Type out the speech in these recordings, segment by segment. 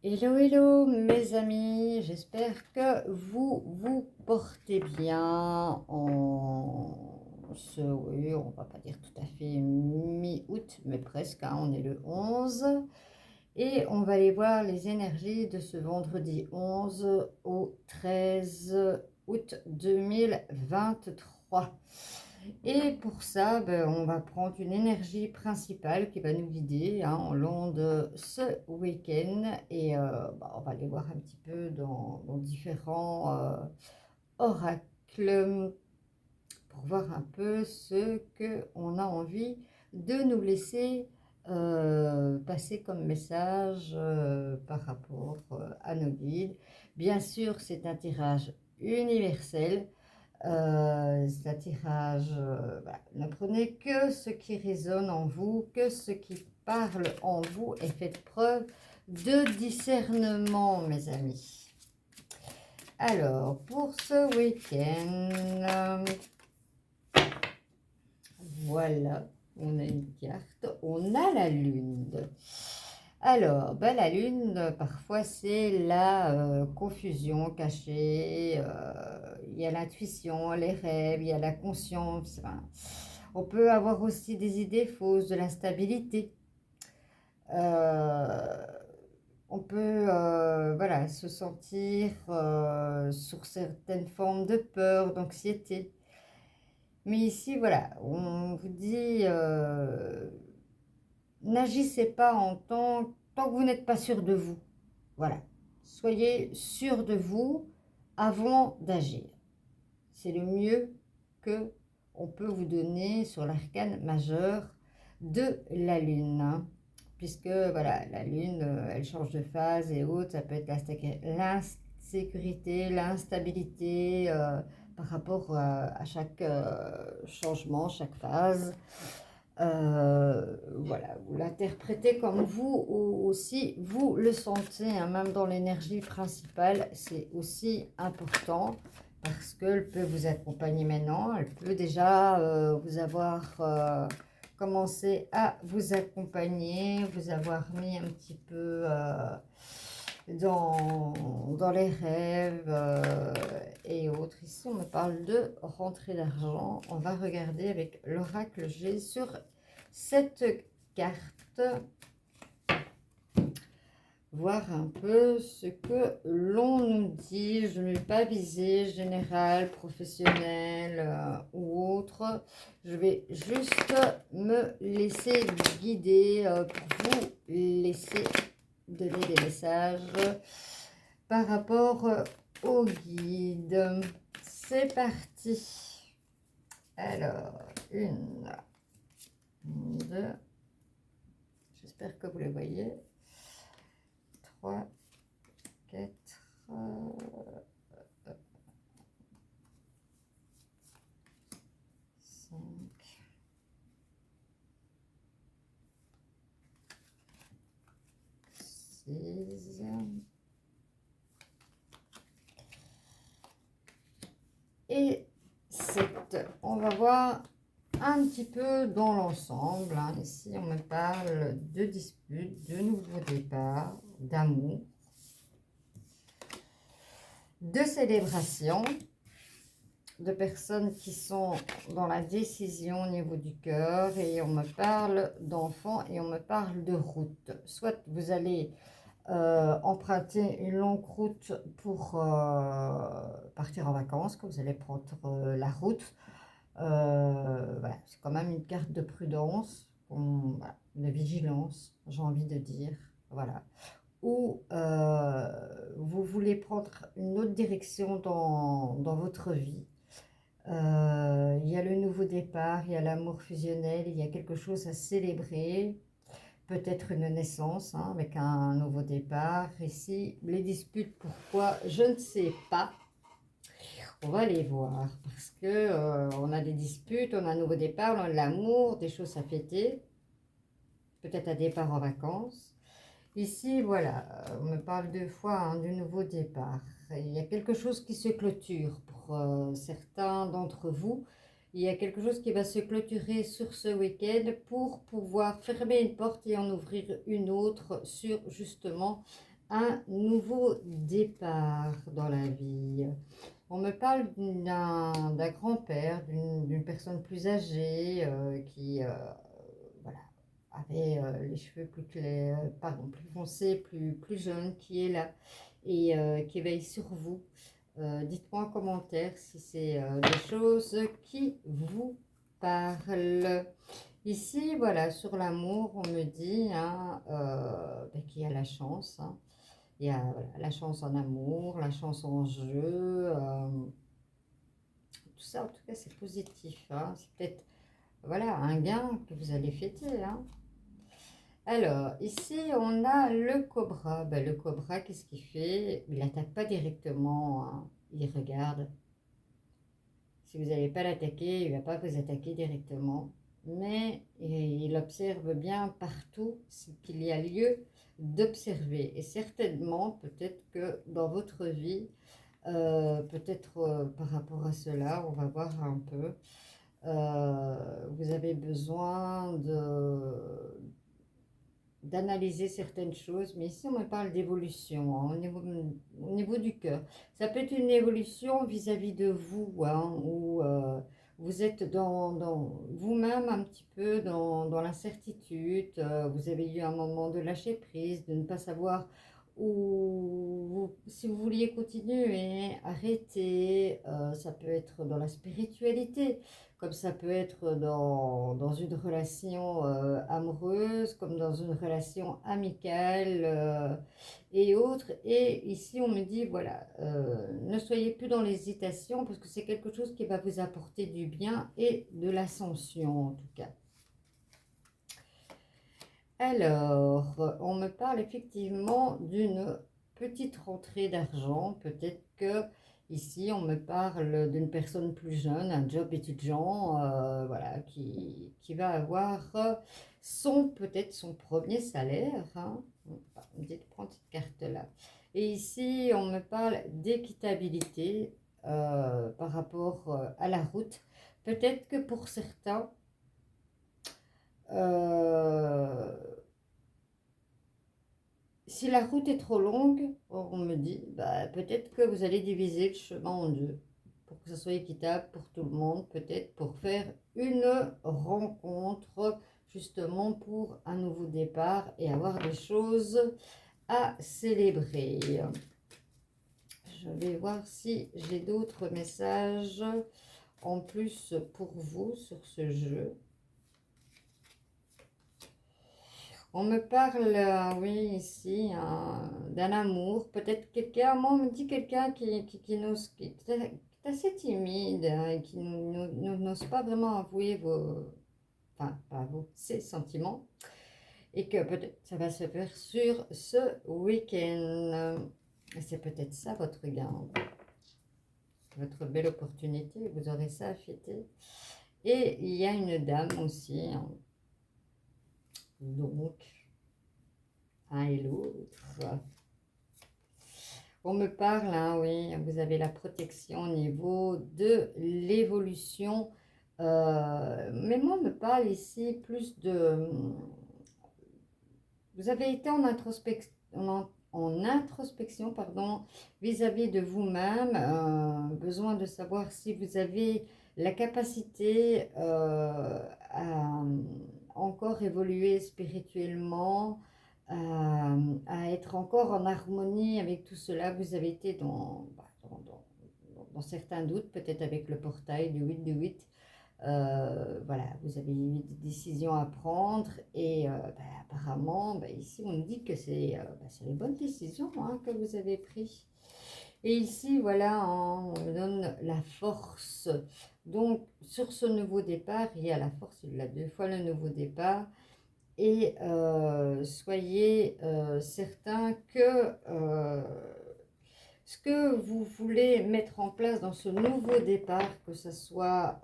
Hello, hello mes amis, j'espère que vous vous portez bien oui, on va pas dire tout à fait mi-août, mais presque, hein, on est le 11 et on va aller voir les énergies de ce vendredi 11 au 13 août 2023. Et pour ça, on va prendre une énergie principale qui va nous guider, hein, au long de ce week-end. Et on va aller voir un petit peu dans différents oracles pour voir un peu ce qu'on a envie de nous laisser passer comme message par rapport à nos guides. Bien sûr, c'est un tirage universel. C'est un tirage, voilà. Ne prenez que ce qui résonne en vous, que ce qui parle en vous, et faites preuve de discernement, mes amis. Alors, pour ce week-end, voilà, on a une carte, on a la lune. Alors, la lune, parfois, c'est la confusion cachée, il y a l'intuition, les rêves, il y a la conscience. Enfin, on peut avoir aussi des idées fausses, de l'instabilité. On peut voilà, se sentir sur certaines formes de peur, d'anxiété. Mais ici, voilà, on vous dit, n'agissez pas tant que vous n'êtes pas sûr de vous. Voilà, soyez sûr de vous avant d'agir. C'est le mieux que on peut vous donner sur l'arcane majeur de la lune, hein. Puisque voilà, la lune, elle change de phase et autres, ça peut être l'insécurité, l'instabilité par rapport à chaque changement, chaque phase. Voilà, vous l'interprétez comme vous aussi vous le sentez, hein, même dans l'énergie principale, c'est aussi important parce qu'elle peut vous accompagner maintenant, elle peut déjà vous avoir commencé à vous accompagner, vous avoir mis un petit peu dans les rêves et autres. Ici, on me parle de rentrée d'argent. On va regarder avec l'oracle G sur cette carte, voir un peu ce que l'on nous dit. Je ne vais pas viser général, professionnel ou autre. Je vais juste me laisser guider pour vous laisser donner des messages par rapport au guide. C'est parti. Alors, une, deux, j'espère que vous les voyez. 3, 4, 5, 6. Et 7. On va voir un petit peu dans l'ensemble, hein. Ici, on me parle de disputes, de nouveaux départs, d'amour, de célébration, de personnes qui sont dans la décision au niveau du cœur, et on me parle d'enfants et on me parle de route. Soit vous allez emprunter une longue route pour partir en vacances, que vous allez prendre la route. Voilà, c'est quand même une carte de prudence, voilà, de vigilance, j'ai envie de dire. Voilà. Ou vous voulez prendre une autre direction dans votre vie. Il y a le nouveau départ, il y a l'amour fusionnel, il y a quelque chose à célébrer. Peut-être une naissance, hein, avec un nouveau départ. Ici, les disputes, pourquoi? Je ne sais pas. On va les voir parce que on a des disputes, on a un nouveau départ, on a de l'amour, des choses à fêter. Peut-être un départ en vacances. Ici, voilà, on me parle deux fois, hein, du nouveau départ. Il y a quelque chose qui se clôture pour certains d'entre vous. Il y a quelque chose qui va se clôturer sur ce week-end pour pouvoir fermer une porte et en ouvrir une autre sur justement un nouveau départ dans la vie. On me parle d'un grand-père, d'une personne plus âgée qui voilà, avait les cheveux plus clairs, pardon, plus foncés, plus jeunes, qui est là et qui veille sur vous. Dites-moi en commentaire si c'est des choses qui vous parlent. Ici, voilà, sur l'amour, on me dit hein, qu'il y a la chance. Hein. Il y a voilà, la chance en amour, la chance en jeu. Tout ça, en tout cas, c'est positif. Hein. C'est peut-être voilà, un gain que vous allez fêter. Hein. Alors, ici, on a le cobra. Ben, le cobra, qu'est-ce qu'il fait? Il n'attaque pas directement. Hein. Il regarde. Si vous n'allez pas l'attaquer, il ne va pas vous attaquer directement. Mais il observe bien partout ce qu'il y a lieu d'observer. Et certainement, peut-être que dans votre vie, peut-être par rapport à cela, on va voir un peu, vous avez besoin d'analyser certaines choses, mais ici on me parle d'évolution hein, au niveau du cœur. Ça peut être une évolution vis-à-vis de vous, hein, où vous êtes dans vous-même un petit peu dans l'incertitude, vous avez eu un moment de lâcher prise, de ne pas savoir où, si vous vouliez continuer, arrêter, ça peut être dans la spiritualité, comme ça peut être dans une relation amoureuse, comme dans une relation amicale et autres. Et ici, on me dit, voilà, ne soyez plus dans l'hésitation parce que c'est quelque chose qui va vous apporter du bien et de l'ascension en tout cas. Alors, on me parle effectivement d'une petite rentrée d'argent. Peut-être que ici, on me parle d'une personne plus jeune, un job étudiant, voilà, qui va avoir peut-être son premier salaire. Hein. On dit de prendre cette carte-là. Et ici, on me parle d'équitabilité par rapport à la route. Peut-être que pour certains, euh, si la route est trop longue, on me dit, bah, peut-être que vous allez diviser le chemin en deux pour que ce soit équitable pour tout le monde, peut-être pour faire une rencontre justement pour un nouveau départ et avoir des choses à célébrer. Je vais voir si j'ai d'autres messages en plus pour vous sur ce jeu. On me parle, oui, ici, d'un amour. Peut-être quelqu'un, moi, on me dit quelqu'un qui est assez timide hein, et qui n'ose pas vraiment avouer enfin, pas vous, ses sentiments. Et que peut-être ça va se faire sur ce week-end. C'est peut-être ça votre gain, votre belle opportunité. Vous aurez ça à fêter. Et il y a une dame aussi. Hein. Donc, un et l'autre. On me parle, hein, oui, vous avez la protection au niveau de l'évolution. Mais moi, on me parle ici plus de... Vous avez été en introspection, pardon, vis-à-vis de vous-même. Besoin de savoir si vous avez la capacité à encore évoluer spirituellement, à être encore en harmonie avec tout cela. Vous avez été dans certains doutes, peut-être avec le portail du 8 du 8. Voilà, vous avez eu des décisions à prendre et apparemment, ici, on nous dit que c'est les bonnes décisions hein, que vous avez prises. Et ici, voilà, on me donne la force. Donc, sur ce nouveau départ, il y a la force, il y a 2 fois le nouveau départ. Et soyez certains que ce que vous voulez mettre en place dans ce nouveau départ, que ce soit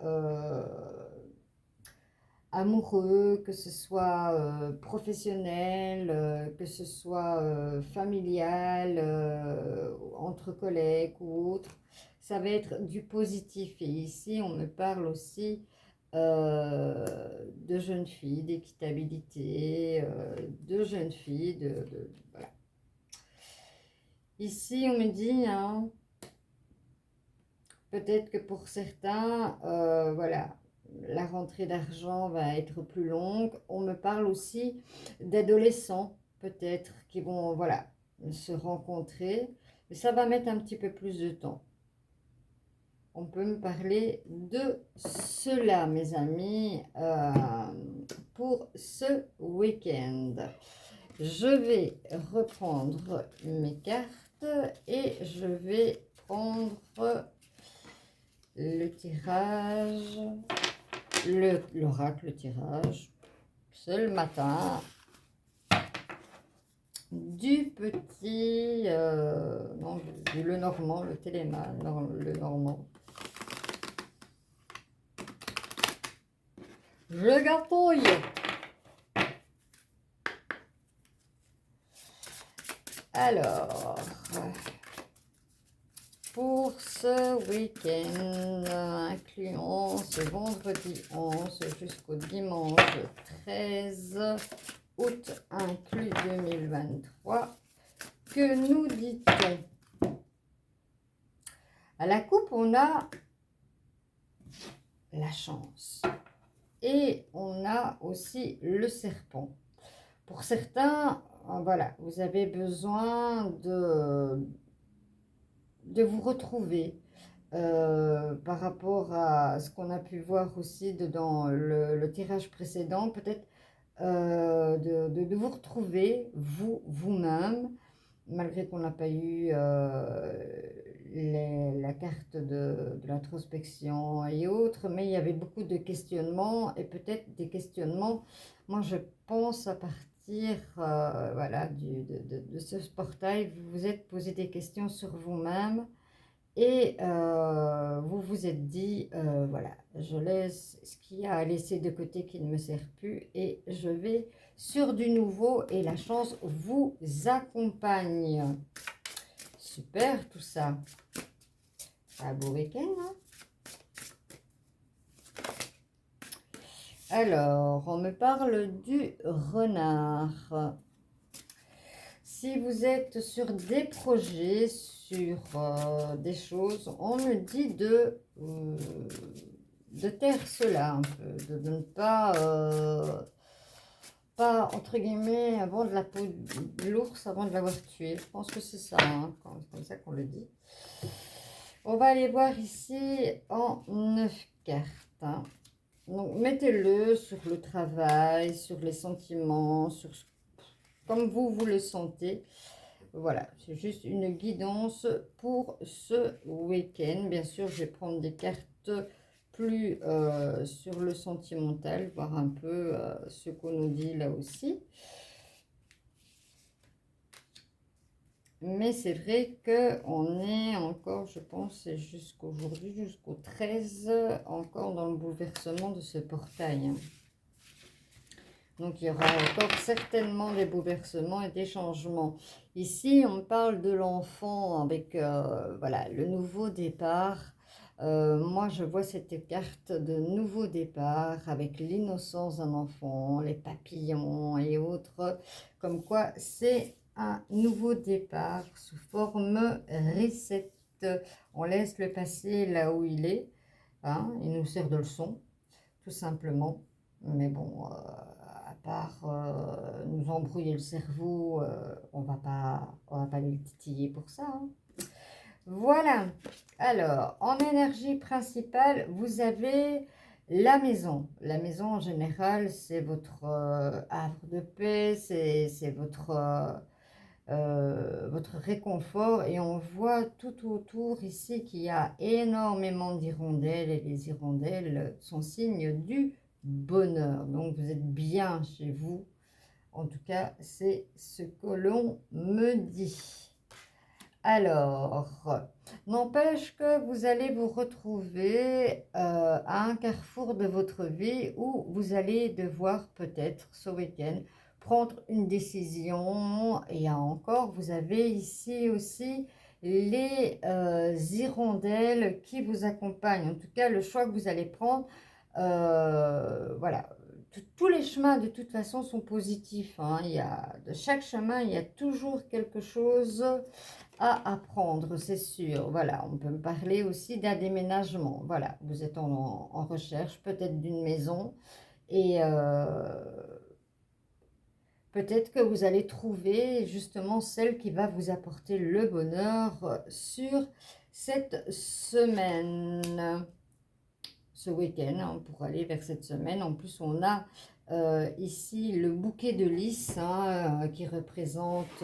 amoureux, que ce soit professionnel, que ce soit familial, entre collègues ou autre, ça va être du positif. Et ici, on me parle aussi de jeunes filles, d'équitabilité, de jeunes filles, voilà. Ici, on me dit, hein, peut-être que pour certains, voilà, la rentrée d'argent va être plus longue. On me parle aussi d'adolescents, peut-être, qui vont, voilà, se rencontrer. Mais ça va mettre un petit peu plus de temps. On peut me parler de cela, mes amis, pour ce week-end. Je vais reprendre mes cartes et je vais prendre le tirage, l'oracle tirage. C'est le matin du petit, non, du Lenormand, le Téléman, le Normand. Je gâtouille. Alors, pour ce week-end, incluant ce vendredi 11 jusqu'au dimanche 13 août inclus 2023, que nous dit-on? À la coupe, on a la chance et on a aussi le serpent. Pour certains, voilà, vous avez besoin de vous retrouver par rapport à ce qu'on a pu voir aussi dans le tirage précédent, peut-être de vous retrouver, vous-même, malgré qu'on n'a pas eu la carte de l'introspection et autres, mais il y avait beaucoup de questionnements et peut-être des questionnements, moi je pense à partir voilà, de ce portail, vous vous êtes posé des questions sur vous-même et vous vous êtes dit, voilà, je laisse ce qu'il y a à laisser de côté qui ne me sert plus et je vais sur du nouveau et la chance vous accompagne. Super tout ça. Un beau week-end, hein? Alors, on me parle du renard. Si vous êtes sur des projets, sur des choses, on me dit de taire cela un peu, de ne pas, entre guillemets, vendre la peau de l'ours avant de l'avoir tué. Je pense que c'est ça, hein, c'est comme ça qu'on le dit. On va aller voir ici en 9 cartes. Hein. Donc, mettez-le sur le travail, sur les sentiments, sur comme vous le sentez. Voilà, c'est juste une guidance pour ce week-end. Bien sûr, je vais prendre des cartes plus sur le sentimental, voir un peu ce qu'on nous dit là aussi. Mais c'est vrai qu'on est encore, je pense, jusqu'aujourd'hui, jusqu'au 13, encore dans le bouleversement de ce portail. Hein. Donc, il y aura encore certainement des bouleversements et des changements. Ici, on parle de l'enfant avec voilà, le nouveau départ. Moi, je vois cette carte de nouveau départ avec l'innocence d'un enfant, les papillons et autres. Comme quoi, c'est un nouveau départ sous forme reset. On laisse le passé là où il est. Hein, il nous sert de leçon, tout simplement. Mais bon, à part nous embrouiller le cerveau, on va pas les titiller pour ça. Hein. Voilà. Alors, en énergie principale, vous avez la maison. La maison, en général, c'est votre havre de paix, c'est votre réconfort. Et on voit tout autour ici qu'il y a énormément d'hirondelles. Et les hirondelles sont signe du bonheur. Donc, vous êtes bien chez vous. En tout cas, c'est ce que l'on me dit. Alors, n'empêche que vous allez vous retrouver à un carrefour de votre vie où vous allez devoir peut-être ce week-end prendre une décision. Et encore, vous avez ici aussi les hirondelles qui vous accompagnent. En tout cas, le choix que vous allez prendre, voilà, tous les chemins, de toute façon, sont positifs. Hein. De chaque chemin, il y a toujours quelque chose à apprendre, c'est sûr. Voilà, on peut me parler aussi d'un déménagement. Voilà, vous êtes en recherche peut-être d'une maison et peut-être que vous allez trouver justement celle qui va vous apporter le bonheur sur cette semaine, ce week-end, hein, pour aller vers cette semaine. En plus, on a ici le bouquet de lys hein, qui représente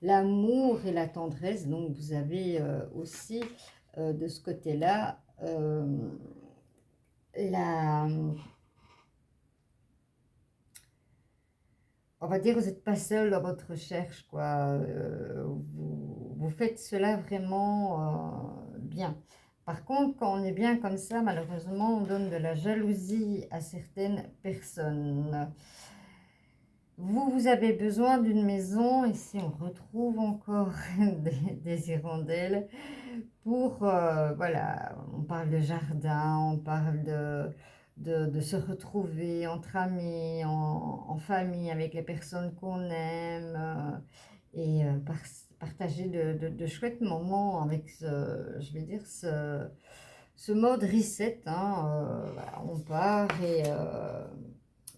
l'amour et la tendresse. Donc, vous avez aussi de ce côté-là la... On va dire, vous n'êtes pas seul dans votre recherche, quoi. Vous faites cela vraiment bien. Par contre, quand on est bien comme ça, malheureusement, on donne de la jalousie à certaines personnes. Vous avez besoin d'une maison, ici on retrouve encore des hirondelles, pour, voilà, on parle de jardin, on parle de se retrouver entre amis, en famille, avec les personnes qu'on aime, et partager de chouettes moments avec je vais dire, ce mode reset, hein, voilà, on part et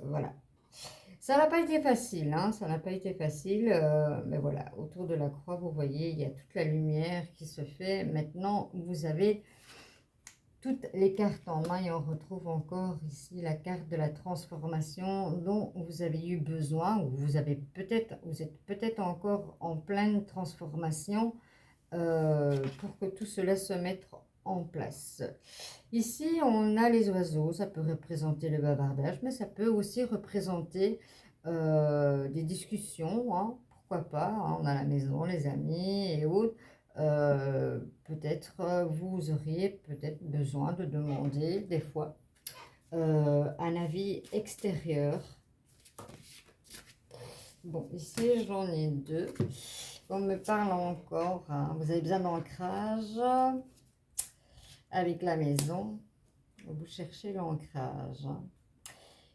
voilà. Ça n'a pas été facile, hein, ça n'a pas été facile, mais voilà, autour de la croix, vous voyez, il y a toute la lumière qui se fait. Maintenant, vous avez toutes les cartes en main et on retrouve encore ici la carte de la transformation dont vous avez eu besoin, ou vous êtes peut-être encore en pleine transformation pour que tout cela se mette en place. Ici, on a les oiseaux, ça peut représenter le bavardage, mais ça peut aussi représenter des discussions, hein, pourquoi pas, hein, on a la maison, les amis et autres. Peut-être vous auriez peut-être besoin de demander des fois un avis extérieur. Bon, ici j'en ai deux. On me parle encore, hein, vous avez besoin d'ancrage avec la maison, vous cherchez l'ancrage.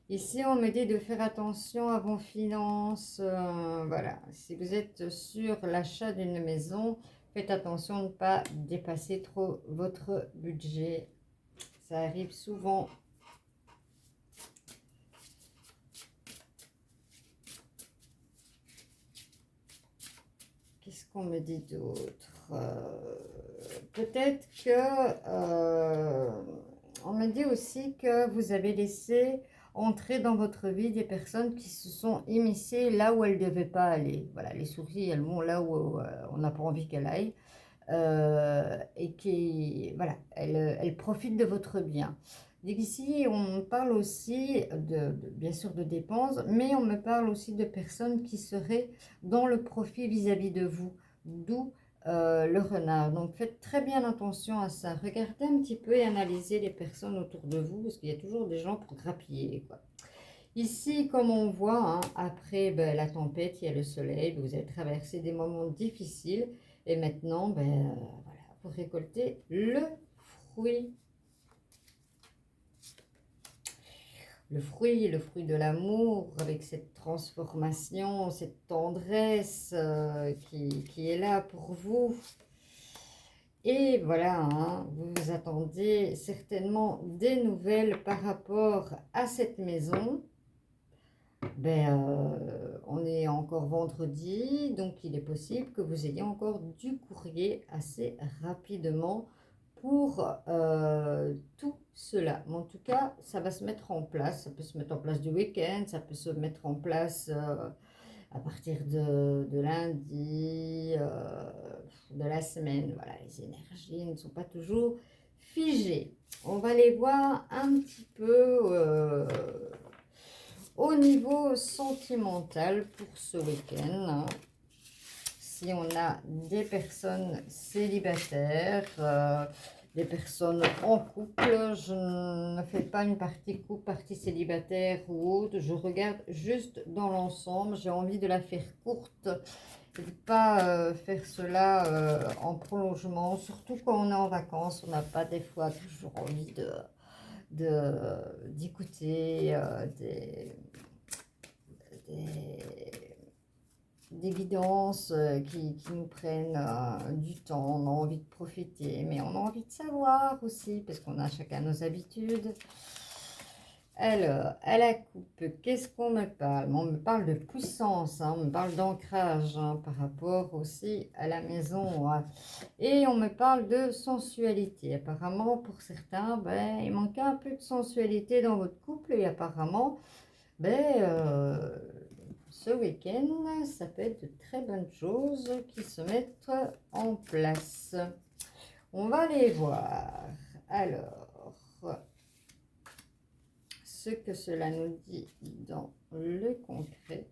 Ici, on me dit de faire attention à vos finances. Voilà, si vous êtes sur l'achat d'une maison, faites attention de ne pas dépasser trop votre budget. Ça arrive souvent. Qu'est-ce qu'on me dit d'autre? Peut-être que... on me dit aussi que vous avez laissé entrer dans votre vie des personnes qui se sont immiscées là où elles ne devaient pas aller. Voilà, les souris, elles vont là où on n'a pas envie qu'elles aillent. Et qui, voilà, elles profitent de votre bien. Ici, on parle aussi, bien sûr, de dépenses, mais on me parle aussi de personnes qui seraient dans le profit vis-à-vis de vous, d'où le renard. Donc, faites très bien attention à ça. Regardez un petit peu et analysez les personnes autour de vous, parce qu'il y a toujours des gens pour grappiller, quoi. Ici, comme on voit, hein, après la tempête, il y a le soleil, vous avez traversé des moments difficiles, et maintenant, voilà, vous récoltez le fruit. Le fruit de l'amour, avec cette transformation, cette tendresse qui est là pour vous. Et voilà, hein, vous vous attendez certainement des nouvelles par rapport à cette maison. On est encore vendredi, donc il est possible que vous ayez encore du courrier assez rapidement pour tout cela. Mais en tout cas, ça va se mettre en place. Ça peut se mettre en place du week-end, ça peut se mettre en place à partir de lundi, de la semaine. Voilà, les énergies ne sont pas toujours figées. On va les voir un petit peu au niveau sentimental pour ce week-end. Si on a des personnes célibataires, des personnes en couple, je ne fais pas une partie couple, partie célibataire ou autre, je regarde juste dans l'ensemble. J'ai envie de la faire courte et de pas faire cela en prolongement, surtout quand on est en vacances. On n'a pas des fois toujours envie d'écouter des guidances qui nous prennent du temps. On a envie de profiter, mais on a envie de savoir aussi, parce qu'on a chacun nos habitudes. Alors, à la coupe, qu'est-ce qu'on me parle? On me parle de puissance, hein, on me parle d'ancrage par rapport aussi à la maison. Et on me parle de sensualité. Apparemment, pour certains, ben, il manque un peu de sensualité dans votre couple. Et apparemment, ben, ce week-end, ça peut être de très bonnes choses qui se mettent en place. On va les voir. Alors, ce que cela nous dit dans le concret.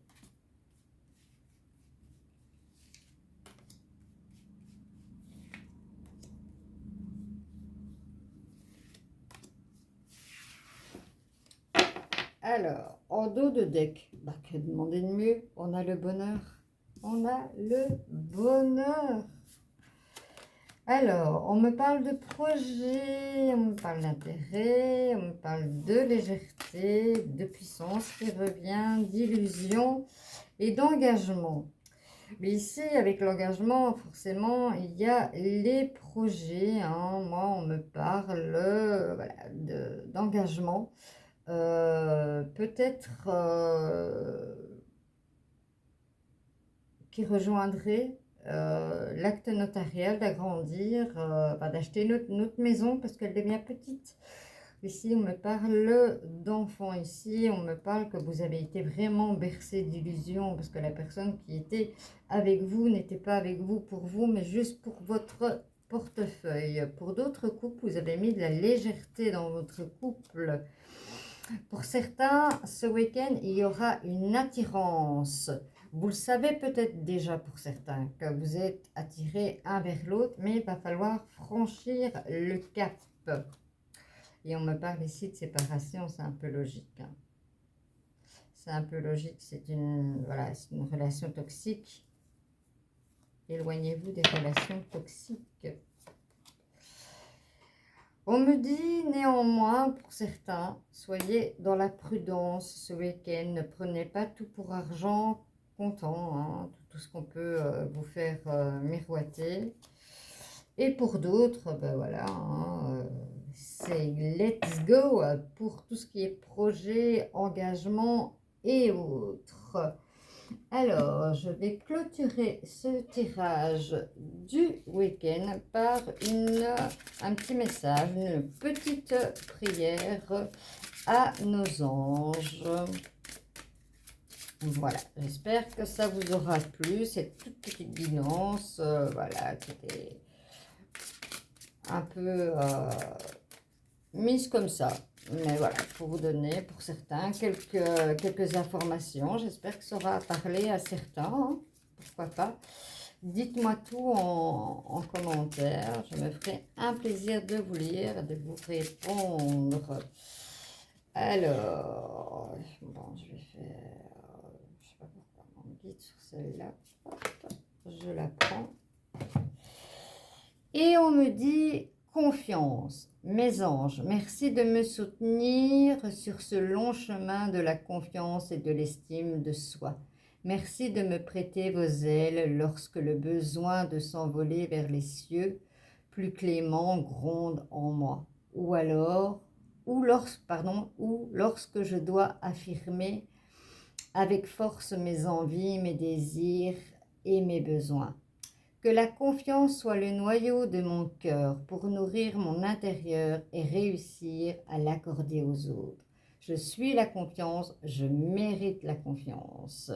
Alors, en dos de deck, bah, que demander de mieux? On a le bonheur. On a le bonheur. Alors, on me parle de projet, on me parle d'intérêt, on me parle de légèreté, de puissance qui revient, d'illusion et d'engagement. Mais ici, avec l'engagement, forcément, il y a les projets. Hein. Moi, on me parle voilà, d'engagement. Peut-être qui rejoindrait l'acte notarial d'agrandir, d'acheter notre maison parce qu'elle devient petite. Ici, on me parle d'enfants. Ici, on me parle que vous avez été vraiment bercé d'illusions parce que la personne qui était avec vous n'était pas avec vous pour vous, mais juste pour votre portefeuille. Pour d'autres couples, vous avez mis de la légèreté dans votre couple. Pour certains, ce week-end, il y aura une attirance. Vous le savez peut-être déjà pour certains, que vous êtes attirés un vers l'autre, mais il va falloir franchir le cap. Et on me parle ici de séparation, c'est un peu logique. Hein. C'est un peu logique, c'est une relation toxique. Éloignez-vous des relations toxiques. On me dit néanmoins, pour certains, soyez dans la prudence ce week-end. Ne prenez pas tout pour argent comptant, hein, tout ce qu'on peut vous faire miroiter. Et pour d'autres, ben voilà, hein, c'est let's go pour tout ce qui est projet, engagement et autres. Alors, je vais clôturer ce tirage du week-end par un petit message, une petite prière à nos anges. Voilà, j'espère que ça vous aura plu, cette toute petite guidance, voilà, qui était un peu mise comme ça. Mais voilà, pour vous donner, pour certains, quelques informations. J'espère que ça aura parlé à certains. Hein. Pourquoi pas. Dites-moi tout en commentaire. Je me ferai un plaisir de vous lire, de vous répondre. Alors, bon, je vais faire... Je sais pas pourquoi on me guide sur celle-là. Je la prends. Et on me dit... Confiance, mes anges, merci de me soutenir sur ce long chemin de la confiance et de l'estime de soi. Merci de me prêter vos ailes lorsque le besoin de s'envoler vers les cieux plus clément gronde en moi. Ou lorsque je dois affirmer avec force mes envies, mes désirs et mes besoins. Que la confiance soit le noyau de mon cœur pour nourrir mon intérieur et réussir à l'accorder aux autres. Je suis la confiance, je mérite la confiance.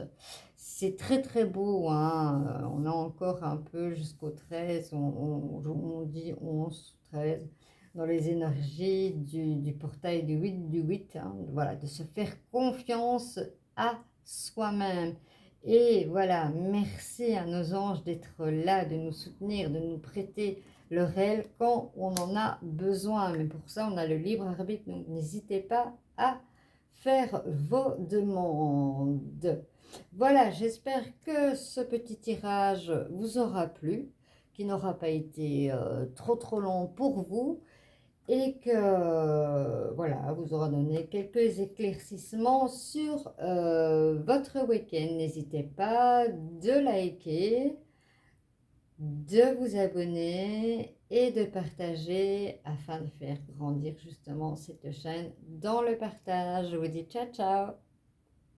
C'est très très beau, hein? On a encore un peu jusqu'au 13, on dit 11, 13, dans les énergies du portail du 8, hein? Voilà, de se faire confiance à soi-même. Et voilà, merci à nos anges d'être là, de nous soutenir, de nous prêter leur aile quand on en a besoin. Mais pour ça, on a le libre arbitre, donc n'hésitez pas à faire vos demandes. Voilà, j'espère que ce petit tirage vous aura plu, qu'il n'aura pas été trop long pour vous. et que voilà, vous aura donné quelques éclaircissements sur votre week-end. N'hésitez pas de liker, de vous abonner et de partager afin de faire grandir justement cette chaîne dans le partage. Je vous dis ciao ciao!